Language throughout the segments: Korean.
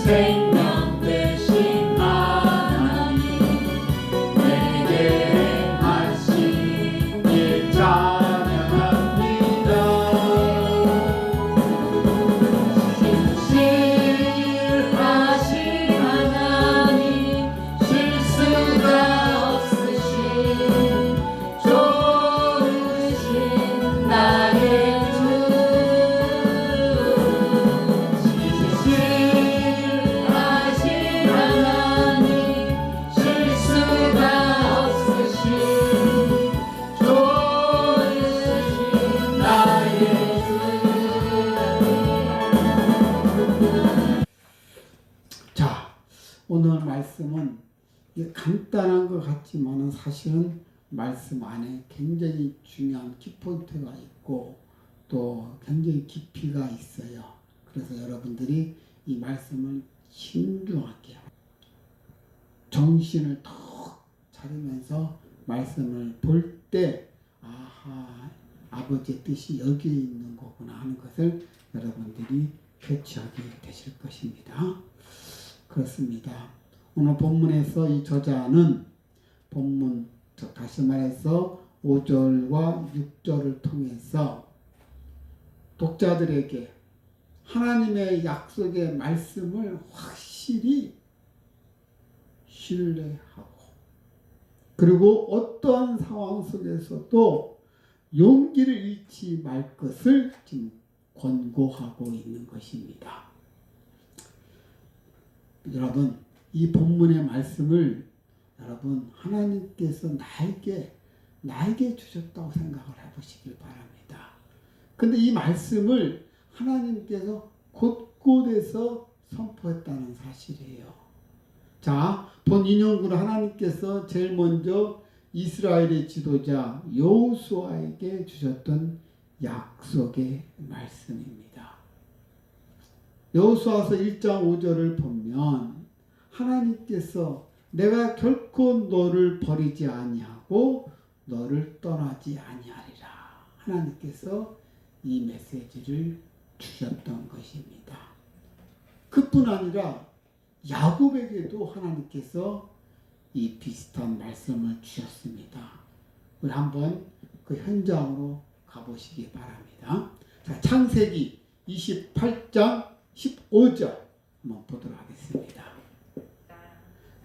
생명 되신 하나님 내게 행하신 일 찬양합니다. 신실하신 하나님 실수가 없으신 좋으신 나의 오늘 말씀은 간단한 것 같지만 사실은 말씀 안에 굉장히 중요한 키포인트가 있고 또 굉장히 깊이가 있어요. 그래서 여러분들이 이 말씀을 신중하게 정신을 턱 차리면서 말씀을 볼 때 아하, 아버지의 뜻이 여기에 있는 거구나 하는 것을 여러분들이 캐치하게 되실 것입니다. 그렇습니다. 오늘 본문에서 이 저자는 본문 다시 말해서 5절과 6절을 통해서 독자들에게 하나님의 약속의 말씀을 확실히 신뢰하고 그리고 어떠한 상황 속에서도 용기를 잃지 말 것을 지금 권고하고 있는 것입니다. 여러분, 이 본문의 말씀을 여러분 하나님께서 나에게 주셨다고 생각을 해보시길 바랍니다. 근데 이 말씀을 하나님께서 곳곳에서 선포했다는 사실이에요. 자, 본 인용구는 하나님께서 제일 먼저 이스라엘의 지도자 여호수아에게 주셨던 약속의 말씀입니다. 여호수아서 1장 5절을 보면 하나님께서 내가 결코 너를 버리지 아니하고 너를 떠나지 아니하리라. 하나님께서 이 메시지를 주셨던 것입니다. 그뿐 아니라 야곱에게도 하나님께서 이 비슷한 말씀을 주셨습니다. 우리 한번 그 현장으로 가보시기 바랍니다. 자, 창세기 28장 15절 한번 보도록 하겠습니다.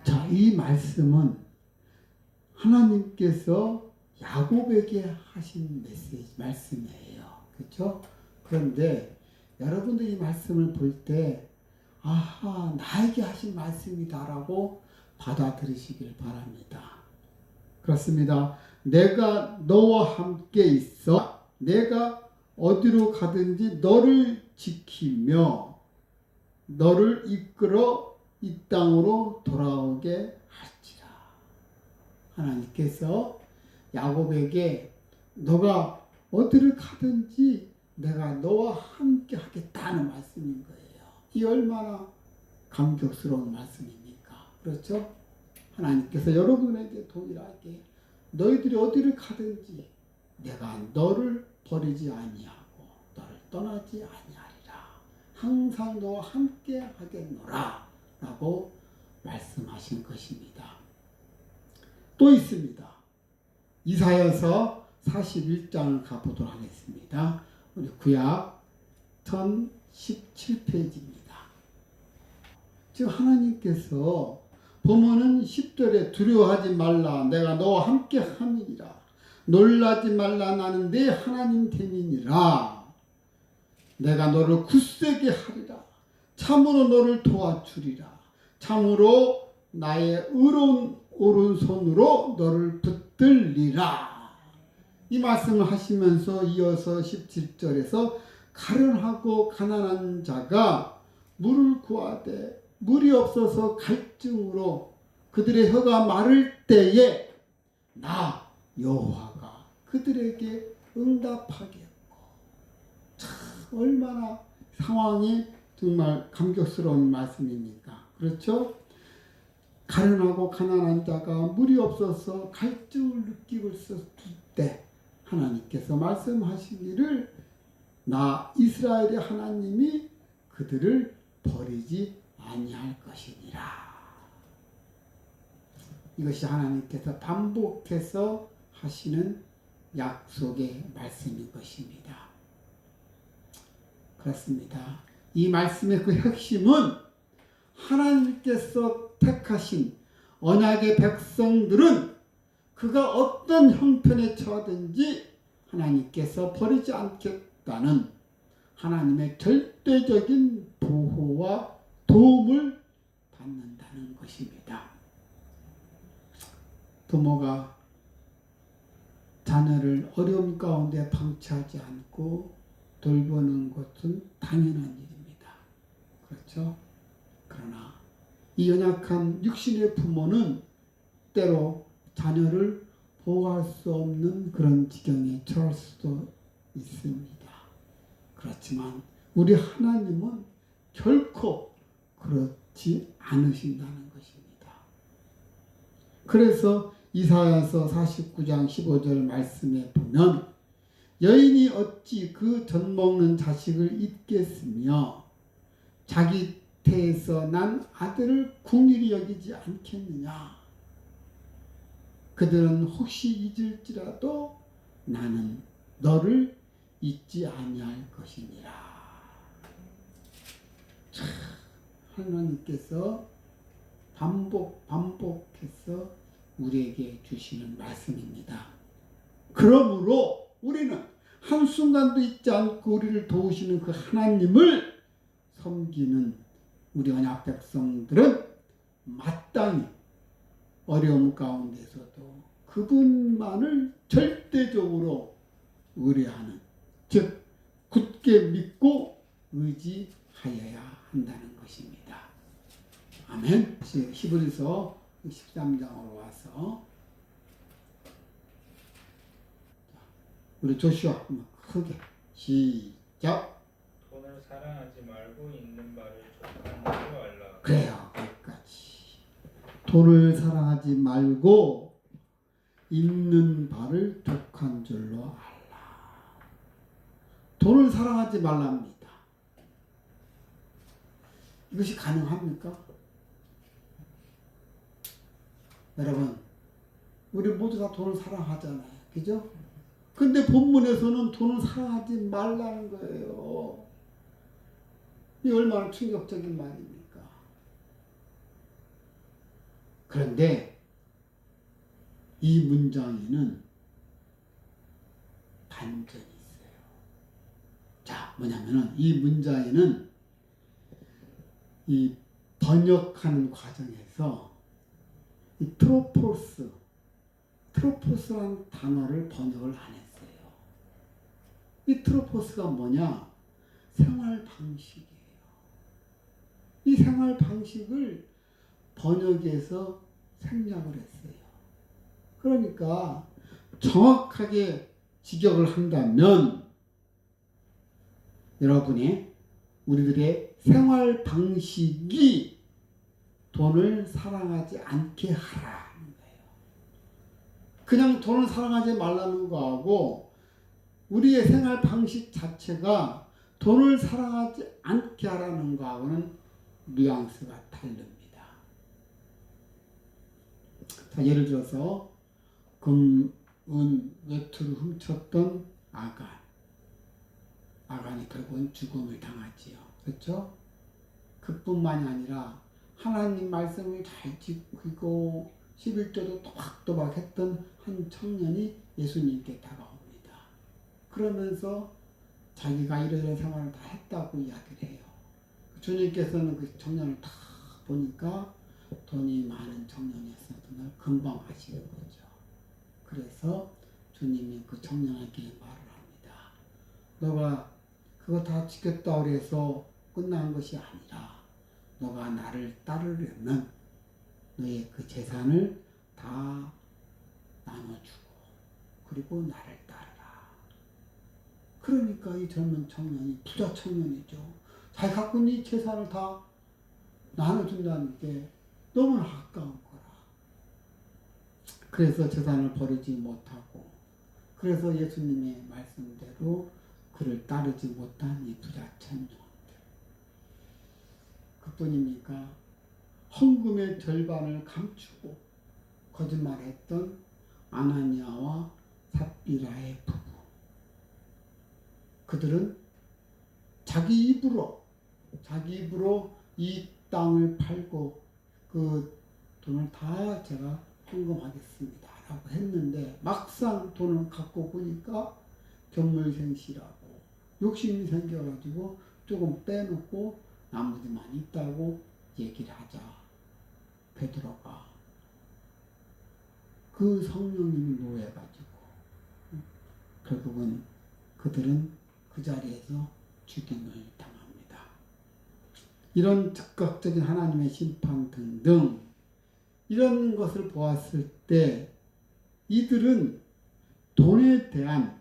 자, 이 말씀은 하나님께서 야곱에게 하신 말씀이에요. 그렇죠? 그런데 여러분들이 이 말씀을 볼 때 아하, 나에게 하신 말씀이다라고 받아들이시길 바랍니다. 그렇습니다. 내가 너와 함께 있어 내가 어디로 가든지 너를 지키며 너를 이끌어 이 땅으로 돌아오게 할지라. 하나님께서 야곱에게 너가 어디를 가든지 내가 너와 함께 하겠다는 말씀인 거예요. 이 얼마나 감격스러운 말씀입니까? 그렇죠? 하나님께서 여러분에게 동일하게 너희들이 어디를 가든지 내가 너를 버리지 아니하고 너를 떠나지 아니하리라. 항상 너와 함께 하겠노라 라고 말씀하신 것입니다. 또 있습니다. 이사야서 41장을 가보도록 하겠습니다. 우리 구약 1017페이지입니다. 지금 하나님께서 보면은 10절에 두려워하지 말라 내가 너와 함께 함이니라 놀라지 말라 나는 내 하나님 됨이니라 내가 너를 굳세게 하리라 참으로 너를 도와주리라 참으로 나의 의로운 오른손으로 너를 붙들리라. 이 말씀을 하시면서 이어서 17절에서 가련하고 가난한 자가 물을 구하되 물이 없어서 갈증으로 그들의 혀가 마를 때에 나 여호와가 그들에게 응답하겠고. 참 얼마나 상황이 정말 감격스러운 말씀입니까? 그렇죠? 가련하고 가난한 자가 물이 없어서 갈증을 느끼고 있을 때 하나님께서 말씀하시기를 나 이스라엘의 하나님이 그들을 버리지 아니할 것이니라. 이것이 하나님께서 반복해서 하시는 약속의 말씀인 것입니다. 그렇습니다. 이 말씀의 그 핵심은 하나님께서 택하신 언약의 백성들은 그가 어떤 형편에 처하든지 하나님께서 버리지 않겠다는 하나님의 절대적인 보호와 도움을 받는다는 것입니다. 부모가 자녀를 어려움 가운데 방치하지 않고 돌보는 것은 당연한 일입니다. 그렇죠? 그러나 이 연약한 육신의 부모는 때로 자녀를 보호할 수 없는 그런 지경에 처할 수도 있습니다. 그렇지만 우리 하나님은 결코 그렇지 않으신다는 것입니다. 그래서 이사야서 49장 15절 말씀에 보면 여인이 어찌 그 젖먹는 자식을 잊겠으며 자기 태에서 난 아들을 궁일이 여기지 않겠느냐. 그들은 혹시 잊을지라도 나는 너를 잊지 아니할 것이니라. 참, 하나님께서 반복해서 우리에게 주시는 말씀입니다. 그러므로 우리는 한순간도 잊지 않고 우리를 도우시는 그 하나님을 섬기는 우리 언약 백성들은 마땅히 어려움 가운데서도 그분만을 절대적으로 의뢰하는, 즉 굳게 믿고 의지하여야 한다는 것입니다. 아멘. 히브리서 13장으로 와서 우리 조슈아 한번 크게 시작. 돈을 사랑하지 말고 있는 바를 족한 줄로 알라. 그래요. 거기까지. 돈을 사랑하지 말고 있는 바를 족한 줄로 알라. 돈을 사랑하지 말랍니다. 이것이 가능합니까? 여러분, 우리 모두 다 돈을 사랑하잖아요. 그죠? 근데 본문에서는 돈을 사랑하지 말라는 거예요. 이 얼마나 충격적인 말입니까? 그런데 이 문장에는 반전이 있어요. 자, 뭐냐면은 이 문장에는 이 번역하는 과정에서 이 트로포스라는 단어를 번역을 안 했어요. 이 트로포스가 뭐냐? 생활 방식이에요. 이 생활 방식을 번역해서 생략을 했어요. 그러니까 정확하게 직역을 한다면 우리들의 생활 방식이 돈을 사랑하지 않게 하라는 거예요. 그냥 돈을 사랑하지 말라는 거하고 우리의 생활 방식 자체가 돈을 사랑하지 않게 하라는 거하고는 뉘앙스가 다릅니다. 자, 예를 들어서 금, 은, 외투를 훔쳤던 아간이 결국은 죽음을 당하지요. 그렇죠? 그뿐만이 아니라 하나님 말씀을 잘 지키고 11조도 또박또박 했던 한 청년이 예수님께 다가옵니다. 그러면서 자기가 이러이러한 생활을 다 했다고 이야기를 해요. 주님께서는 그 청년을 다 보니까 돈이 많은 청년이었으면 금방 아시는 거죠. 그래서 주님이 그 청년에게 말을 합니다. 너가 그거 다 지켰다 그래서 끝난 것이 아니라 너가 나를 따르려면 너의 그 재산을 다 나눠주고 그리고 나를 따르라. 그러니까 이 젊은 청년이 부자 청년이죠. 자기 갖고 있는 이 재산을 다 나눠준다는 게 너무나 아까운 거라. 그래서 재산을 버리지 못하고 그래서 예수님의 말씀대로 그를 따르지 못한 이 부자 청년들. 그 그뿐입니까? 헌금의 절반을 감추고 거짓말했던 아나니아와 삽비라의 부부. 그들은 자기 입으로 이 땅을 팔고 그 돈을 다 제가 헌금하겠습니다 라고 했는데 막상 돈을 갖고 보니까 견물생시라고 욕심이 생겨가지고 조금 빼놓고 나머지만 있다고 얘기를 하자. 베드로가 그 성령님이 노해가지고 결국은 그들은 그 자리에서 죽임을 당합니다. 이런 즉각적인 하나님의 심판 등등 이런 것을 보았을 때 이들은 돈에 대한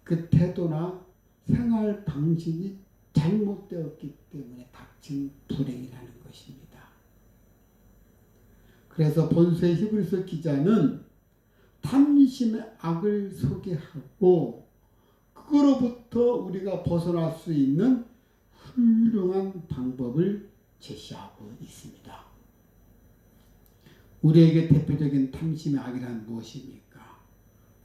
그 태도나 생활 방식이 잘못되었기 때문에 닥친 불행이라는 것입니다. 그래서 본서의 히브리서 기자는 탐심의 악을 소개하고 그거로부터 우리가 벗어날 수 있는 훌륭한 방법을 제시하고 있습니다. 우리에게 대표적인 탐심의 악이란 무엇입니까?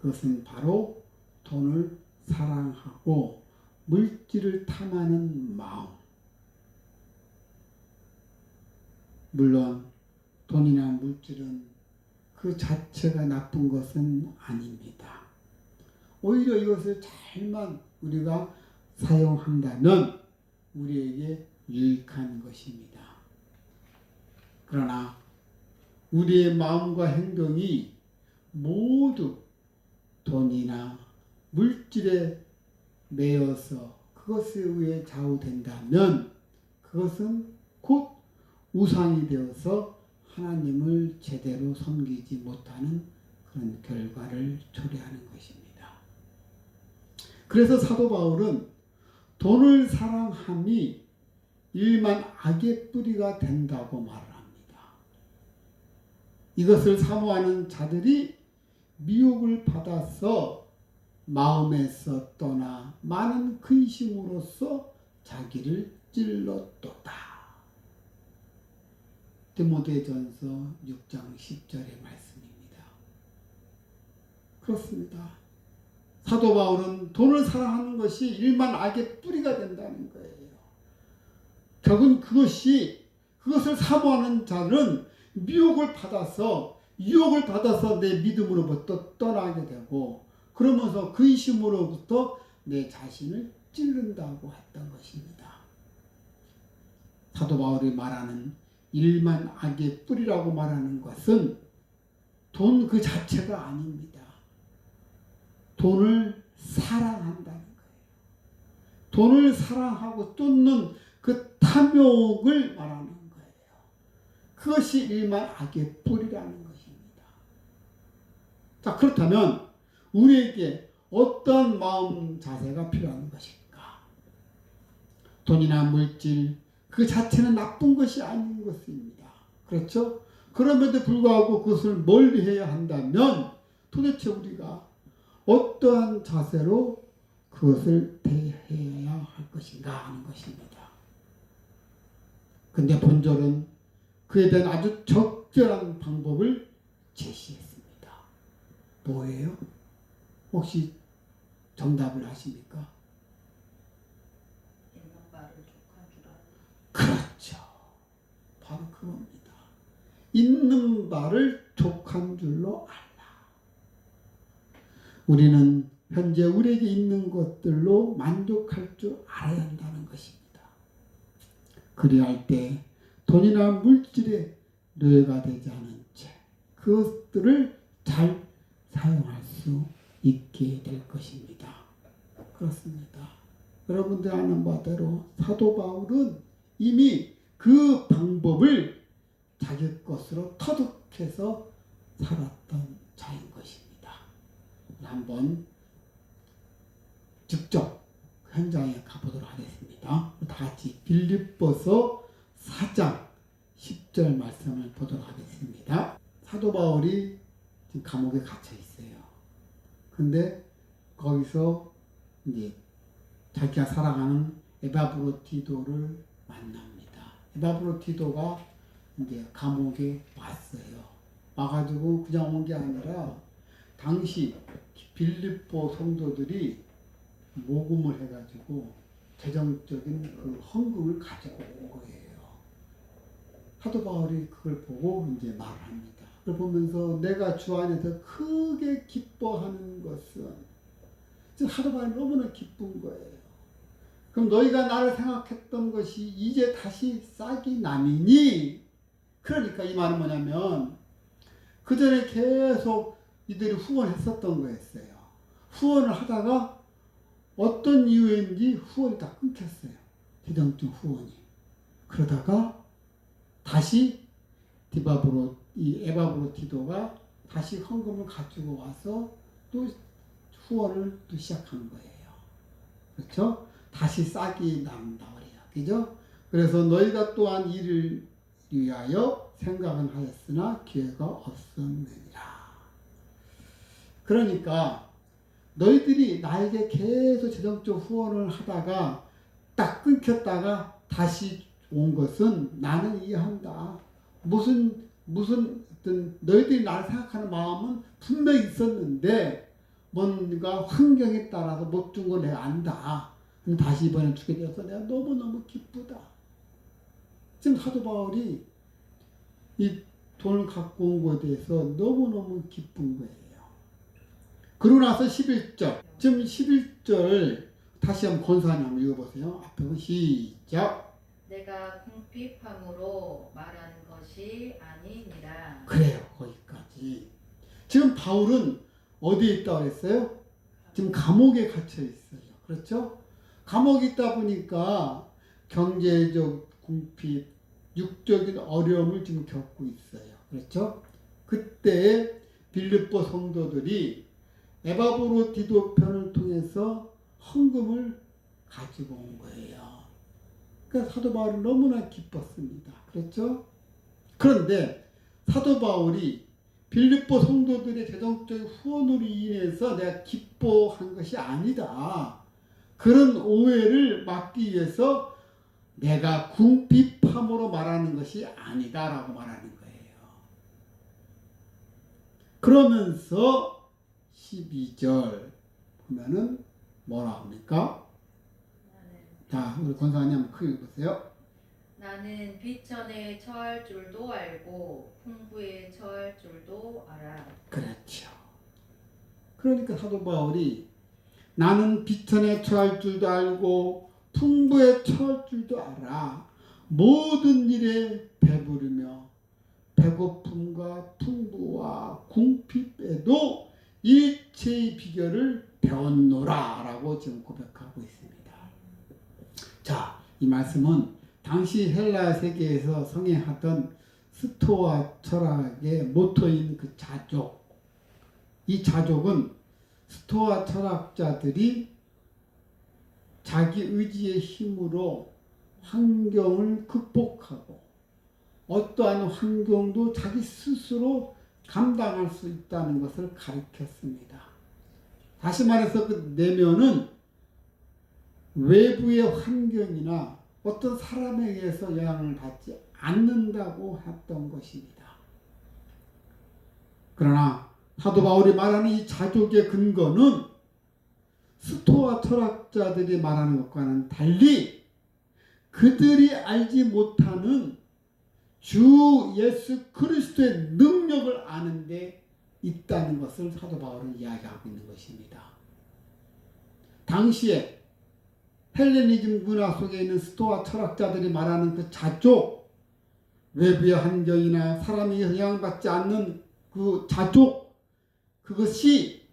그것은 바로 돈을 사랑하고 물질을 탐하는 마음. 물론 돈이나 물질은 그 자체가 나쁜 것은 아닙니다. 오히려 이것을 잘만 우리가 사용한다면 우리에게 유익한 것입니다. 그러나 우리의 마음과 행동이 모두 돈이나 물질에 매여서 그것에 의해 좌우된다면 그것은 곧 우상이 되어서 하나님을 제대로 섬기지 못하는 그런 결과를 초래하는 것입니다. 그래서 사도 바울은 돈을 사랑함이 일만 악의 뿌리가 된다고 말을 합니다. 이것을 사모하는 자들이 미혹을 받아서 마음에서 떠나 많은 근심으로써 자기를 찔렀도다. 디모데전서 6장 10절의 말씀입니다. 그렇습니다. 사도 바울은 돈을 사랑하는 것이 일만 악의 뿌리가 된다는 거예요. 결국은 그것을 사모하는 자는 유혹을 받아서 내 믿음으로부터 떠나게 되고 그러면서 근심으로부터 내 자신을 찌른다고 했던 것입니다. 사도 바울이 말하는 일만 악의 뿌리라고 말하는 것은 돈 그 자체가 아닙니다. 돈을 사랑한다는 거예요. 돈을 사랑하고 쫓는 그 탐욕을 말하는 거예요. 그것이 일만 악의 뿌리라는 것입니다. 자, 그렇다면 우리에게 어떤 마음 자세가 필요한 것일까? 돈이나 물질 그 자체는 나쁜 것이 아닌 것입니다. 그렇죠? 그럼에도 불구하고 그것을 멀리해야 한다면 도대체 우리가 어떠한 자세로 그것을 대해야 할 것인가 하는 것입니다. 근데 본절은 그에 대한 아주 적절한 방법을 제시했습니다. 뭐예요? 혹시 정답을 아십니까? 있는 바를 족한 줄 알고. 그렇죠. 바로 그겁니다. 있는 바를 족한 줄로 알라. 우리는 현재 우리에게 있는 것들로 만족할 줄 알아야 한다는 것입니다. 그리할 때 돈이나 물질에 노예가 되지 않은 채 그것들을 잘 사용할 수 있게 될 것입니다. 그렇습니다. 여러분들 아는 바대로 사도 바울은 이미 그 방법을 자기 것으로 터득해서 살았던 자인 것입니다. 한번 직접 현장에 가보도록 하겠습니다. 다 같이 빌립보서 4장 10절 말씀을 보도록 하겠습니다. 사도 바울이 지금 감옥에 갇혀 있어요. 근데 거기서 이제 자기가 살아가는 에바브로티도를 만납니다. 에바브로티도가 이제 감옥에 왔어요. 와가지고 그냥 온 게 아니라 당시 빌립보 성도들이 모금을 해가지고 재정적인 그 헌금을 가지고 온 거예요. 사도 바울이 그걸 보고 이제 말합니다. 그걸 보면서 내가 주 안에서 크게 기뻐하는 것은, 지금 사도 바울이 너무나 기쁜 거예요. 그럼 너희가 나를 생각했던 것이 이제 다시 싹이 남이니? 그러니까 이 말은 뭐냐면 그 전에 계속 이들이 후원했었던 거였어요. 후원을 하다가 어떤 이유인지 후원이 다 끊겼어요. 재정적 후원이. 그러다가 다시 에바브로티도가 다시 헌금을 가지고 와서 또 후원을 또 시작한 거예요. 그렇죠? 다시 싹이 난다 말이야. 그죠? 그래서 너희가 또한 이를 위하여 생각은 하였으나 기회가 없었느니라. 그러니까 너희들이 나에게 계속 재정적 후원을 하다가 딱 끊겼다가 다시 온 것은 나는 이해한다. 무슨 어떤 너희들이 나를 생각하는 마음은 분명히 있었는데 뭔가 환경에 따라서 못 준 거 내가 안다. 다시 이번에 주게 되어서 내가 너무너무 기쁘다. 지금 사도 바울이 이 돈을 갖고 온 것에 대해서 너무너무 기쁜 거예요. 그러고 나서 11절. 지금 11절 다시 한번 권사님 한번 읽어보세요. 앞에 시작. 내가 궁핍함으로 말하는 것이 아니니라. 그래요. 거기까지. 지금 바울은 어디에 있다고 그랬어요? 지금 감옥에 갇혀 있어요. 그렇죠? 감옥에 있다 보니까 경제적 궁핍, 육적인 어려움을 지금 겪고 있어요. 그렇죠? 그때 빌립보 성도들이 에바브로티도 편을 통해서 헌금을 가지고 온 거예요. 그러니까 사도 바울은 너무나 기뻤습니다. 그렇죠? 그런데 사도 바울이 빌립보 성도들의 재정적 후원으로 인해서 내가 기뻐한 것이 아니다. 그런 오해를 막기 위해서 내가 궁핍함으로 말하는 것이 아니다라고 말하는 거예요. 그러면서 12절 보면은 뭐라 합니까? 자, 우리 권사님 한번 크게 읽으세요. 나는 비천에 처할 줄도 알고 풍부에 처할 줄도 알아. 그렇죠. 그러니까 사도 바울이 나는 비천에 처할 줄도 알고 풍부에 처할 줄도 알아. 모든 일에 배부르며 배고픔과 풍부와 궁핍에도 일체의 비결을 배웠노라 라고 지금 고백하고 있습니다. 자, 이 말씀은 당시 헬라 세계에서 성행하던 스토아 철학의 모토인 그 자족. 이 자족은 스토아 철학자들이 자기 의지의 힘으로 환경을 극복하고 어떠한 환경도 자기 스스로 감당할 수 있다는 것을 가르쳤습니다. 다시 말해서 그 내면은 외부의 환경이나 어떤 사람에 의해서 영향을 받지 않는다고 했던 것입니다. 그러나 사도 바울이 말하는 이 자족의 근거는 스토아 철학자들이 말하는 것과는 달리 그들이 알지 못하는 주 예수 그리스도의 능력을 아는 데 있다는 것을 사도 바울은 이야기하고 있는 것입니다. 당시에 헬레니즘 문화 속에 있는 스토아 철학자들이 말하는 그 자족, 외부의 환경이나 사람이 영향받지 않는 그 자족, 그것이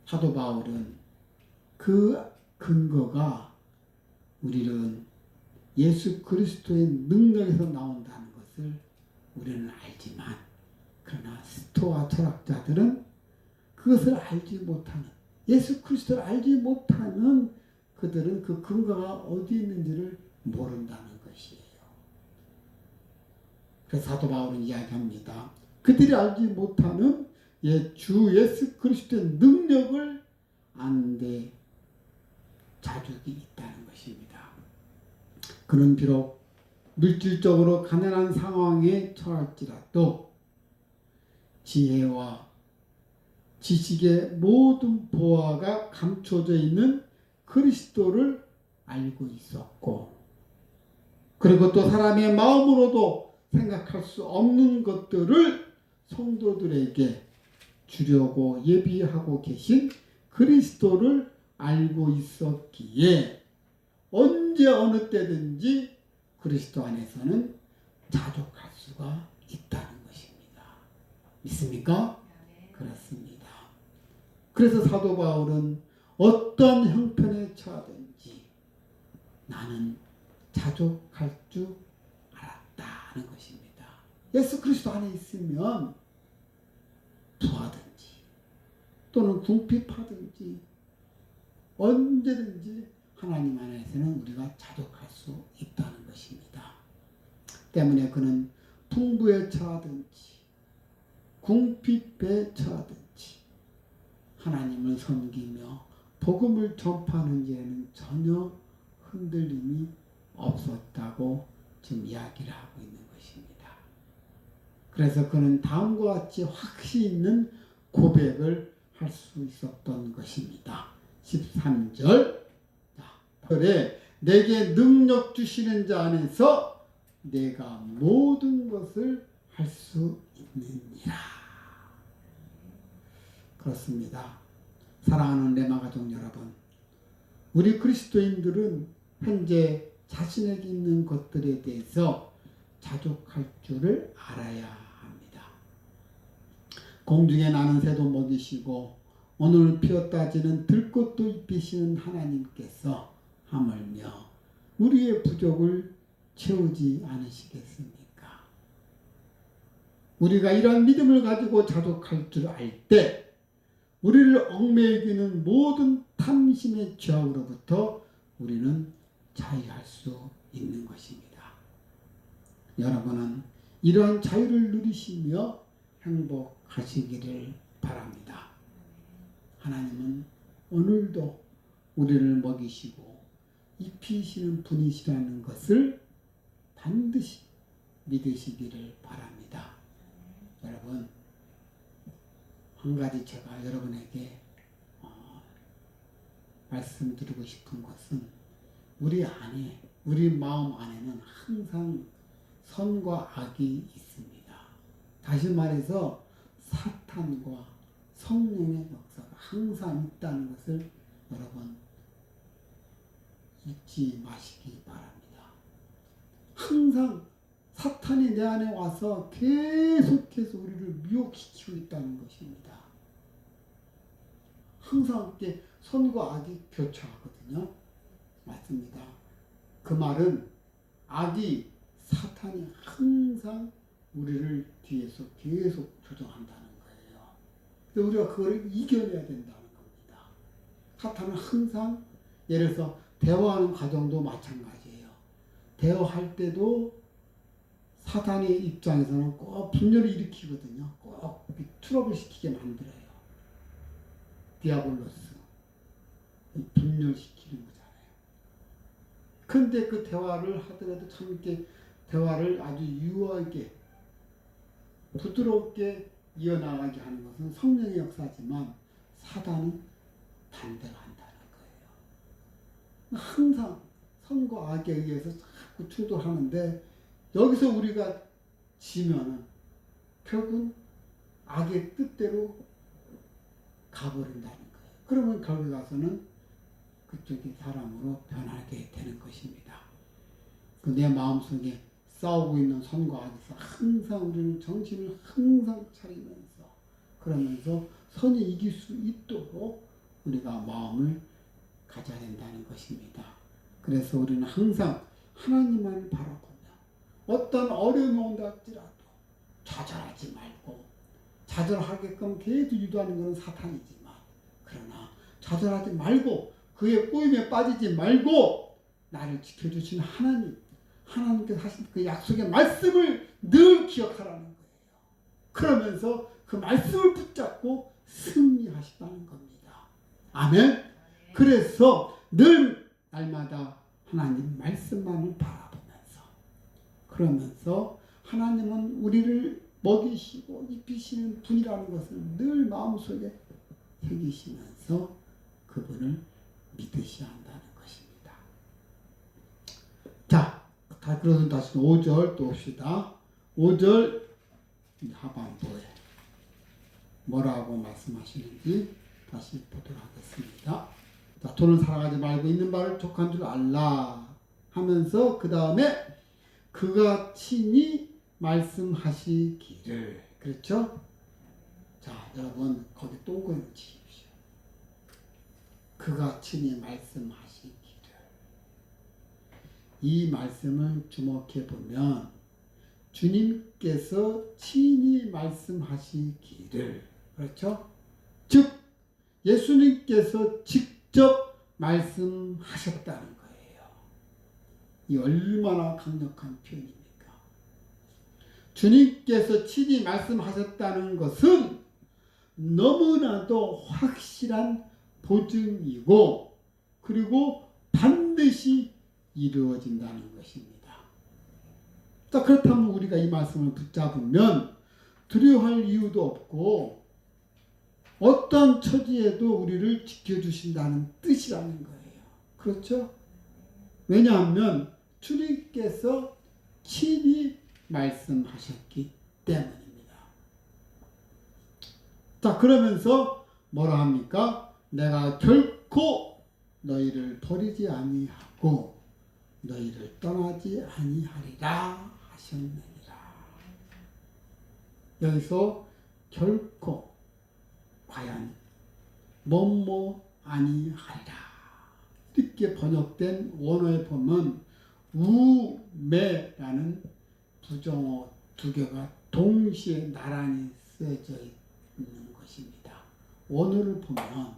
사도 바울은 그 근거가 우리는 예수 그리스도의 능력에서 나온다는 것을 우리는 알지만, 그러나 스토아 철학자들은 그것을 알지 못하는, 예수 그리스도를 알지 못하는 그들은 그 근거가 어디 있는지를 모른다는 것이에요. 그래서 사도 바울은 이야기합니다. 그들이 알지 못하는 주 예수 그리스도의 능력을 아는데 자족이 있다는 것입니다. 그는 비록 물질적으로 가난한 상황에 처할지라도 지혜와 지식의 모든 보화가 감춰져 있는 그리스도를 알고 있었고, 그리고 또 사람의 마음으로도 생각할 수 없는 것들을 성도들에게 주려고 예비하고 계신 그리스도를 알고 있었기에 언제 어느 때든지 그리스도 안에서는 자족할 수가 있다는 것입니다. 믿습니까? 그렇습니다. 그래서 사도 바울은 어떤 형편에 처하든지 나는 자족할 줄 알았다는 것입니다. 예수 그리스도 안에 있으면 부하든지 또는 궁핍하든지 언제든지 하나님 안에서는 우리가 자족할 수 있다는 것입니다. 때문에 그는 풍부에 처하든지 궁핍에 처하든지 하나님을 섬기며 복음을 전파하는 일에는 전혀 흔들림이 없었다고 지금 이야기를 하고 있는 것입니다. 그래서 그는 다음과 같이 확신 있는 고백을 할 수 있었던 것입니다. 13절 그래 내게 능력 주시는 자 안에서 내가 모든 것을 할 수 있느니라. 그렇습니다. 사랑하는 레마 가족 여러분, 우리 그리스도인들은 현재 자신에게 있는 것들에 대해서 자족할 줄을 알아야 합니다. 공중에 나는 새도 먹이시고 오늘 피었다 지는 들꽃도 입히시는 하나님께서 하물며 우리의 부족을 채우지 않으시겠습니까? 우리가 이런 믿음을 가지고 자족할 줄 알 때 우리를 얽매이기는 모든 탐심의 죄악으로부터 우리는 자유할 수 있는 것입니다. 여러분은 이러한 자유를 누리시며 행복하시기를 바랍니다. 하나님은 오늘도 우리를 먹이시고 입히시는 분이시라는 것을 반드시 믿으시기를 바랍니다. 여러분, 한 가지 제가 여러분에게 말씀드리고 싶은 것은 우리 안에, 우리 마음 안에는 항상 선과 악이 있습니다. 다시 말해서 사탄과 성령의 역사가 항상 있다는 것을 여러분 잊지 마시기 바랍니다. 항상 사탄이 내 안에 와서 계속해서 우리를 미혹시키고 있다는 것입니다. 항상 이렇게 선과 악이 교차하거든요. 맞습니다. 그 말은 악이 사탄이 항상 우리를 뒤에서 계속 조종한다는 거예요. 근데 우리가 그걸 이겨내야 된다는 겁니다. 사탄은 항상 예를 들어서 대화하는 과정도 마찬가지예요. 대화할 때도 사탄의 입장에서는 꼭 분열을 일으키거든요. 꼭 트러블 시키게 만들어요. 디아블로스. 분열시키는 거잖아요. 근데 그 대화를 하더라도 참 이렇게 대화를 아주 유하게 부드럽게 이어나가게 하는 것은 성령의 역사지만 사단은 반대로 한다는 거예요. 항상 선과 악에 의해서 자꾸 충돌하는데 여기서 우리가 지면은 결국은 악의 뜻대로 가버린다는 거예요. 그러면 결국 가서는 그쪽이 사람으로 변하게 되는 것입니다. 내 마음속에 싸우고 있는 선과 악에서 항상 우리는 정신을 항상 차리면서 그러면서 선이 이길 수 있도록 우리가 마음을 가져야 된다는 것입니다. 그래서 우리는 항상 하나님만을 바라보며 어떤 어려움이 온다 할지라도 좌절하지 말고, 좌절하게끔 계속 유도하는 것은 사탄이지만 그러나 좌절하지 말고 그의 꼬임에 빠지지 말고 나를 지켜주신 하나님, 하나님께서 하신 그 약속의 말씀을 늘 기억하라는 거예요. 그러면서 그 말씀을 붙잡고 승리하시다는 겁니다. 아멘. 그래서 늘 날마다 하나님 말씀만을 바라보면서 그러면서 하나님은 우리를 먹이시고 입히시는 분이라는 것을 늘 마음속에 새기시면서 그분을 믿으셔야 한다는 것입니다. 자, 그러면 다시 5절 또 봅시다. 5절 하반부에 뭐라고 말씀하시는지 다시 보도록 하겠습니다. 자, 돈을 사랑하지 말고 있는 바를 족한 줄 알라 하면서 그 다음에 그가 친히 말씀하시기를. 그렇죠? 자, 여러분 거기 동그라미 치십시오. 그가 친히 말씀하시기를. 이 말씀을 주목해 보면 주님께서 친히 말씀하시기를. 그렇죠? 즉 예수님께서 직접 말씀하셨다는 거예요. 이 얼마나 강력한 표현입니까? 주님께서 친히 말씀하셨다는 것은 너무나도 확실한 보증이고 그리고 반드시 이루어진다는 것입니다. 자, 그렇다면 우리가 이 말씀을 붙잡으면 두려워할 이유도 없고 어떤 처지에도 우리를 지켜주신다는 뜻이라는 거예요. 그렇죠? 왜냐하면 주님께서 친히 말씀하셨기 때문입니다. 자, 그러면서 뭐라 합니까? 내가 결코 너희를 버리지 아니하고 너희를 떠나지 아니하리라 하셨느니라. 여기서 결코 과연 뭐뭐 아니하리라 이렇게 번역된 원어에 보면 우매라는 부정어 두 개가 동시에 나란히 쓰여져 있는 것입니다. 원어를 보면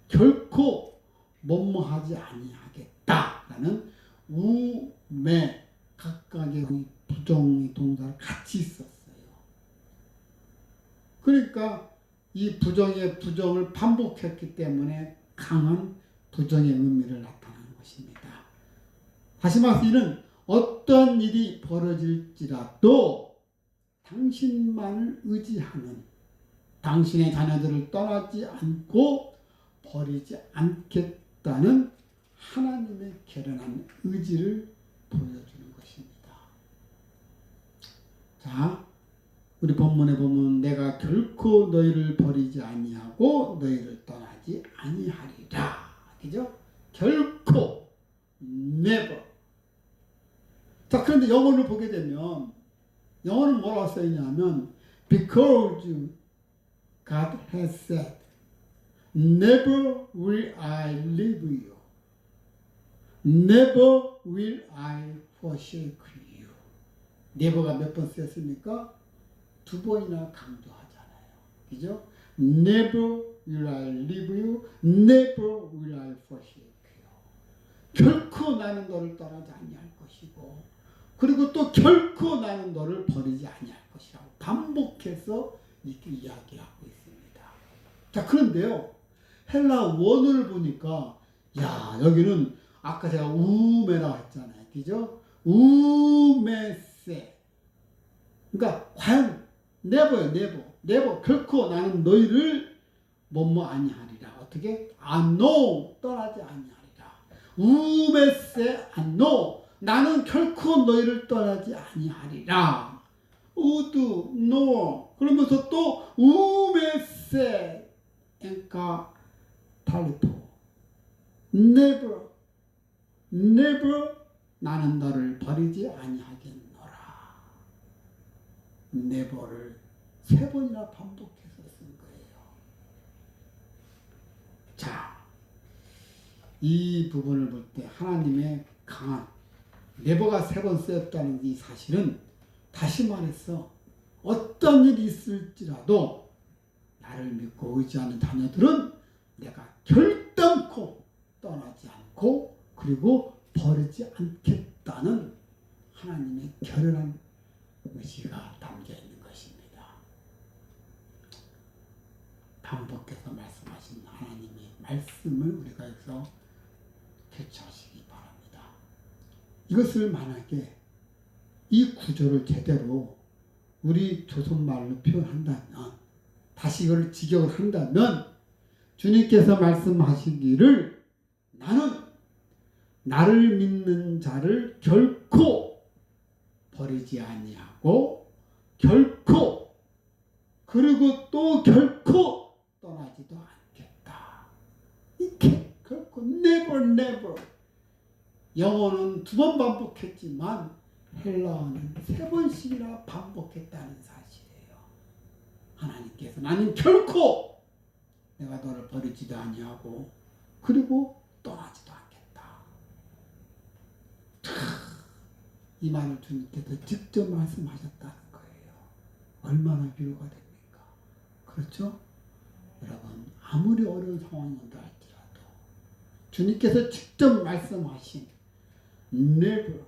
결코 뭐뭐하지 아니하겠다라는 우매 각각의 부정의 동사를 같이 썼어요. 그러니까 이 부정의 부정을 반복했기 때문에 강한 부정의 의미를 나타내는 것입니다. 다시 말해서 이는 어떤 일이 벌어질지라도 당신만을 의지하는 당신의 자녀들을 떠나지 않고 버리지 않겠다는 하나님의 결연한 의지를 보여주는 것입니다. 자, 우리 본문에 보면 내가 결코 너희를 버리지 아니하고 너희를 떠나지 아니하리라. 그죠? 결코 never. 자, 그런데 영어를 보게 되면 영어는 뭐라고 써있냐면 because God has said never will I leave you. Never will I forsake you. never가 몇 번 쓰였습니까? 두 번이나 강조하잖아요. 그죠? Never will I leave you. Never will I forsake you. 결코 나는 너를 떠나지 아니할 것이고 그리고 또 결코 나는 너를 버리지 아니할 것이라고 반복해서 이렇게 이야기하고 있습니다. 자, 그런데요. 헬라 원어를 보니까 야, 여기는 아까 제가 우메라고 했잖아요. 그죠? 우메세. 그러니까 과연 never요, never. 결코 나는 너희를 뭐뭐 아니하리라. 어떻게? no, 떠나지 아니하리라. 우메세 no. 나는 결코 너희를 떠나지 아니하리라. 우드 no. 그러면서 또 우메세 엔카 탈리토. never 나는 너를 버리지 아니하겠노라. never를 세 번이나 반복해서 쓴 거예요. 자, 이 부분을 볼 때 하나님의 강한 never가 세 번 쓰였다는 이 사실은 다시 말해서 어떤 일이 있을지라도 나를 믿고 의지하는 자녀들은 내가 결단코 떠나지 않고 그리고 버리지 않겠다는 하나님의 결연한 의지가 담겨 있는 것입니다. 반복해서 말씀하신 하나님의 말씀을 우리가 여기서 캐치하시기 바랍니다. 이것을 만약에 이 구조를 제대로 우리 조선말로 표현한다면, 다시 이걸 직역을 한다면, 주님께서 말씀하시기를 나는 나를 믿는 자를 결코 버리지 아니하고 결코, 그리고 또 결코 떠나지도 않겠다. 이게 결코 never. 영어는 2번 반복했지만 헬라어는 3번씩이나 반복했다는 사실이에요. 하나님께서 나는 결코 내가 너를 버리지도 아니하고 그리고 떠나지도 않겠다. 이 말을 주님께서 직접 말씀하셨다는 거예요. 얼마나 위로가 됩니까? 그렇죠? 여러분, 아무리 어려운 상황이 온다 할지라도 주님께서 직접 말씀하신 never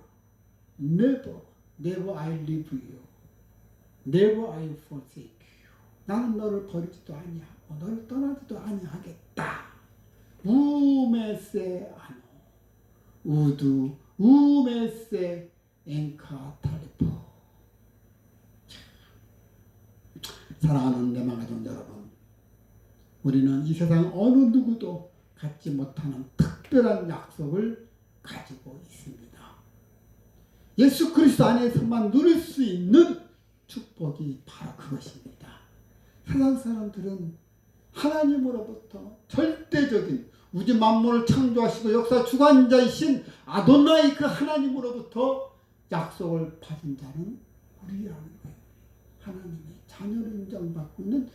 I leave you, never I forsake you. 나는 너를 버리지도 아니하고 너를 떠나지도 아니하겠다. 우메세 아노 우두 우메세 엔카 탈리포. 사랑하는 레마가족 여러분, 우리는 이 세상 어느 누구도 갖지 못하는 특별한 약속을 가지고 있습니다. 예수 그리스도 안에서만 누릴 수 있는 축복이 바로 그것입니다. 세상 사람들은 하나님으로부터 절대적인 우주 만물을 창조하시고 역사 주관자이신 아도나이 그 하나님으로부터 약속을 받은 자는 우리라는 거예요. 하나님의 자녀로 인정받고 있는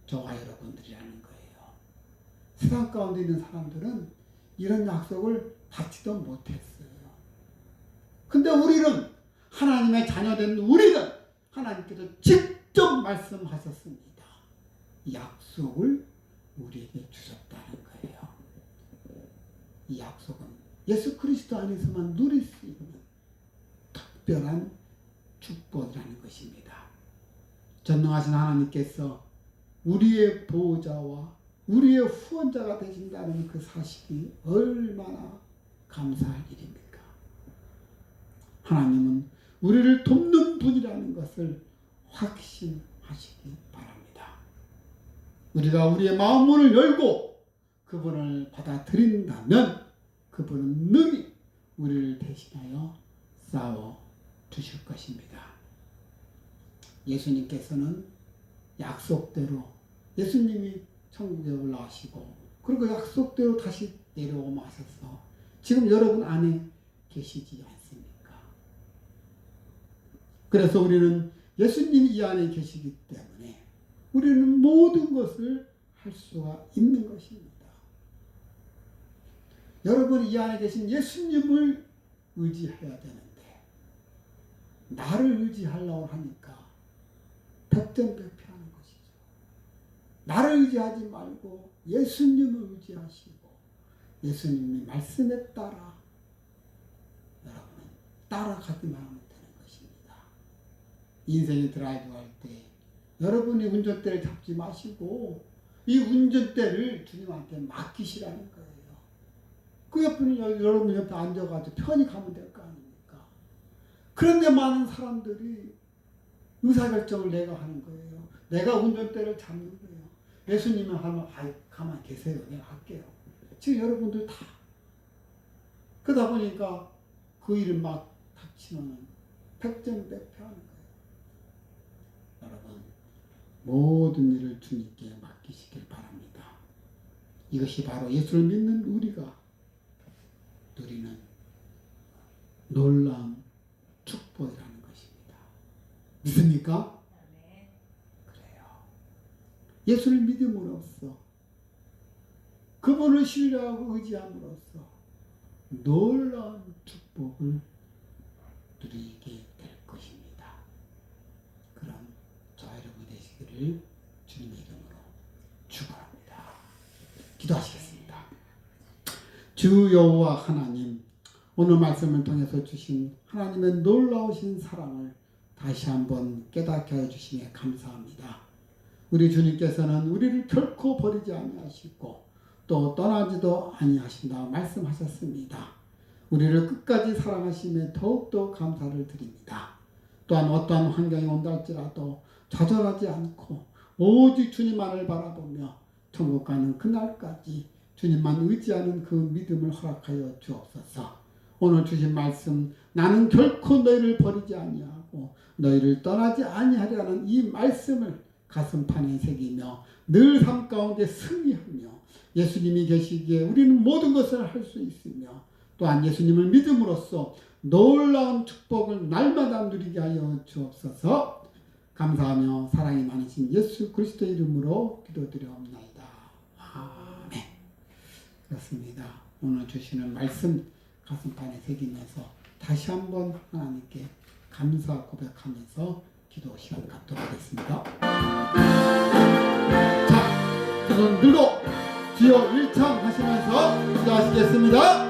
저와 여러분들이라는 거예요. 세상 가운데 있는 사람들은 이런 약속을 받지도 못했어요. 근데 우리는, 하나님의 자녀된 우리는 하나님께서 직접 말씀하셨습니다. 약속을 우리에게 주셨다는 거예요. 이 약속은 예수 그리스도 안에서만 누릴 수 있는 특별한 축복이라는 것입니다. 전능하신 하나님께서 우리의 보호자와 우리의 후원자가 되신다는 그 사실이 얼마나 감사할 일입니까? 하나님은 우리를 돕는 분이라는 것을 확신하시기 바랍니다. 우리가 우리의 마음문을 열고 그분을 받아들인다면 그분은 능히 우리를 대신하여 싸워 주실 것입니다. 예수님께서는 약속대로, 예수님이 천국에 올라가시고 그리고 약속대로 다시 내려오셔서 지금 여러분 안에 계시지 않습니까? 그래서 우리는 예수님이 이 안에 계시기 때문에 우리는 모든 것을 할 수가 있는 것입니다. 여러분이 이 안에 계신 예수님을 의지해야 되는데 나를 의지하려고 하니까 백전백패하는 것이죠. 나를 의지하지 말고 예수님을 의지하시고 예수님의 말씀에 따라 여러분은 따라가기만 하면 되는 것입니다. 인생의 드라이브 할 때 여러분이 운전대를 잡지 마시고 이 운전대를 주님한테 맡기시라는 거예요. 그 옆에는 여러분 옆에 앉아가지고 편히 가면 될 거 아닙니까? 그런데 많은 사람들이 의사결정을 내가 하는 거예요. 내가 운전대를 잡는 거예요. 예수님은 하면 가만 계세요. 내가 할게요. 지금 여러분들 다 그러다 보니까 그 일을 막 닥치면 백전백패하는 거예요. 여러분, 모든 일을 주님께 맡기시길 바랍니다. 이것이 바로 예수를 믿는 우리가 누리는 놀라운 축복이라는 것입니다. 믿습니까? 네. 그래요. 예수를 믿음으로써 그분을 신뢰하고 의지함으로써 놀라운 축복을 누리게 될 것입니다. 그럼 저 여러분 되시기를 주님의 이름으로 축원합니다. 기도하시겠습니다. 주 여호와 하나님, 오늘 말씀을 통해서 주신 하나님의 놀라우신 사랑을 다시 한번 깨닫게 해주시니 감사합니다. 우리 주님께서는 우리를 결코 버리지 아니하시고 또 떠나지도 아니하신다고 말씀하셨습니다. 우리를 끝까지 사랑하심에 더욱더 감사를 드립니다. 또한 어떠한 환경이 온다 할지라도 좌절하지 않고 오직 주님만을 바라보며 천국 가는 그날까지 주님만 의지하는 그 믿음을 허락하여 주옵소서. 오늘 주신 말씀, 나는 결코 너희를 버리지 아니하고 너희를 떠나지 아니하리라는 이 말씀을 가슴판에 새기며 늘 삶 가운데 승리하며 예수님이 계시기에 우리는 모든 것을 할 수 있으며 또한 예수님을 믿음으로써 놀라운 축복을 날마다 누리게 하여 주옵소서. 감사하며 사랑이 많으신 예수 그리스도 이름으로 기도드려옵나이다. 아멘. 그렇습니다. 오늘 주시는 말씀 가슴판에 새기면서 다시 한번 하나님께 감사 고백하면서 기도 시간 갖도록 하겠습니다. 자, 두 손 들고 주여 일창 하시면서 기도하시겠습니다.